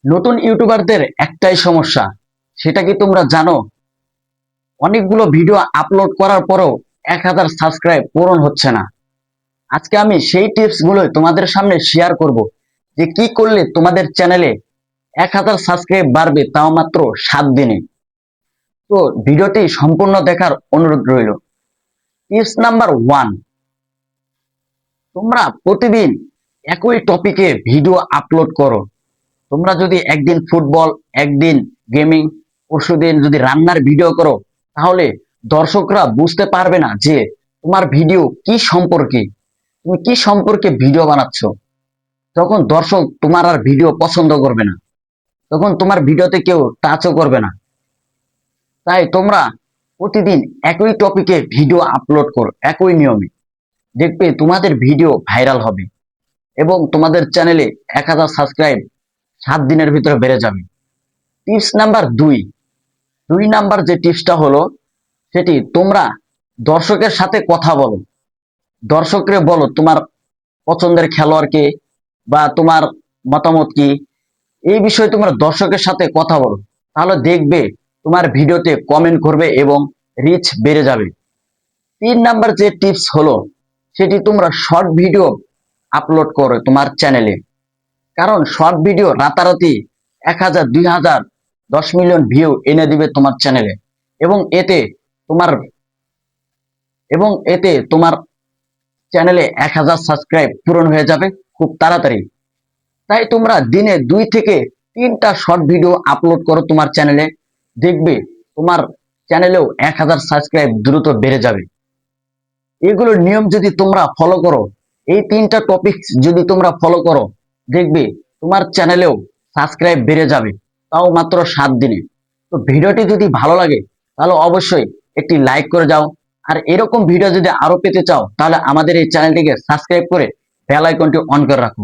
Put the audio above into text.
নতুন ইউটিউবারদের একটাই সমস্যা, সেটা কি তোমরা জানো? অনেকগুলো ভিডিও আপলোড করার পরেও 1000 সাবস্ক্রাইব পূরণ হচ্ছে না। আজকে আমি সেই টিপস গুলোই তোমাদের সামনে শেয়ার করব, যে কি করলে তোমাদের চ্যানেলে 1000 সাবস্ক্রাইব বাড়বে, তাও মাত্র 7 দিনে। তো ভিডিওটি সম্পূর্ণ দেখার অনুরোধ রইল। টিপস নাম্বার 1, তোমরা প্রতিদিন একই টপিকে ভিডিও আপলোড করো। তোমরা যদি একদিন ফুটবল, একদিন গেমিং, পরশুদিন যদি রান্নার ভিডিও করো, তাহলে দর্শকরা বুঝতে পারবে না যে তোমার ভিডিও কি সম্পর্কে, তুমি কি সম্পর্কে ভিডিও বানাচ্ছ। তখন দর্শক তোমার আর ভিডিও পছন্দ করবে না, তখন তোমার ভিডিওতে কেউ টাচও করবে না। তাই তোমরা প্রতিদিন একই টপিকে ভিডিও আপলোড করো, একই নিয়মে। দেখবে তোমাদের ভিডিও ভাইরাল হবে এবং তোমাদের চ্যানেলে 1000 সাবস্ক্রাইব 7 দিনের ভিতরে বেড়ে যাবে। টিপস নাম্বার 2, 2 নাম্বার যে টিপসটা হলো, সেটি তোমরা দর্শকের সাথে কথা বলো। দর্শকরে বলো তোমার পছন্দের খেলোয়াড়কে বা তোমার মতামত কি, এই বিষয়ে তোমরা দর্শকের সাথে কথা বলো। তাহলে দেখবে তোমার ভিডিওতে কমেন্ট করবে এবং রিচ বেড়ে যাবে। 3 নাম্বার যে টিপস হলো, সেটি তোমরা শর্ট ভিডিও আপলোড করো তোমার চ্যানেলে। কারণ শর্ট ভিডিও রাতারাতি 1000, 2000, 10 মিলিয়ন ভিউ এনে দিবে তোমার চ্যানেলে। এবং এতে তোমার এবং এতে তোমার চ্যানেলে 1000 সাবস্ক্রাইব পূরণ হয়ে যাবে খুব তাড়াতাড়ি। তাই তোমরা দিনে 2 থেকে 3টা শর্ট ভিডিও আপলোড করো তোমার চ্যানেলে। দেখবে তোমার চ্যানেলেও 1000 সাবস্ক্রাইব দ্রুত বেড়ে যাবে। এগুলোর নিয়ম যদি তোমরা ফলো করো, এই 3টা টপিক যদি তোমরা ফলো করো, দেখবে তোমার চ্যানেলেও সাবস্ক্রাইব বেড়ে যাবে, তাও মাত্র 7 দিনে। তো ভিডিওটি যদি ভালো লাগে তাহলে অবশ্যই একটি লাইক করে যাও। আর এরকম ভিডিও যদি আরো পেতে চাও, তাহলে আমাদের এই চ্যানেলটিকে সাবস্ক্রাইব করে বেল আইকনটি অন করে রাখো।